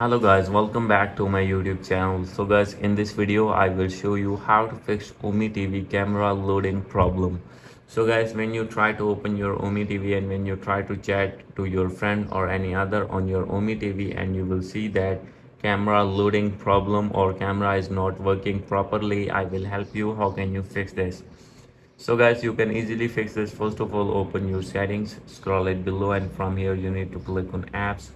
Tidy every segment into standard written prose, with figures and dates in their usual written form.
Hello guys, welcome back to my YouTube channel. So guys, in this video I will show you how to fix Ome TV camera loading problem. So guys, when you try to open your Ome TV and when you try to chat to your friend or any other on your Ome TV, and you will see that camera loading problem or camera is not working properly, I will help you. How can you fix this? So guys, you can easily fix this. First of all, open your settings, scroll it below, and from here you need to click on apps.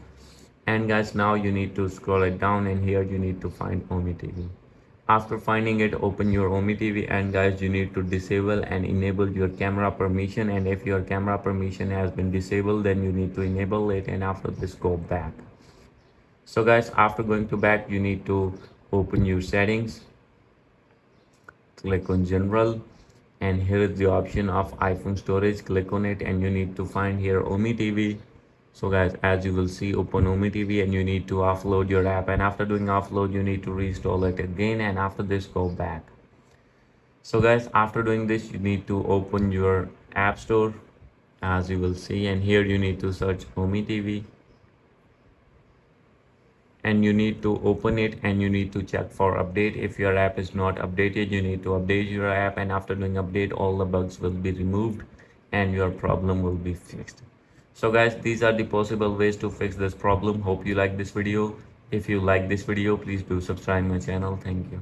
And guys, now you need to scroll it down, and here you need to find Ome TV. After finding it, open your Ome TV, and guys, you need to disable and enable your camera permission. And if your camera permission has been disabled, then you need to enable it, and after this go back. So guys, after going to back, you need to open your settings, click on general, and here is the option of iPhone storage. Click on it, and you need to find here Ome TV. So guys, as you will see, open Ome TV, and you need to offload your app, and after doing offload you need to reinstall it again, and after this go back. So guys, after doing this you need to open your app store, as you will see, and here you need to search Ome TV, and you need to open it, and you need to check for update. If your app is not updated, you need to update your app, and after doing update all the bugs will be removed and your problem will be fixed. So guys, these are the possible ways to fix this problem. Hope you like this video. If you like this video, please do subscribe my channel. Thank you.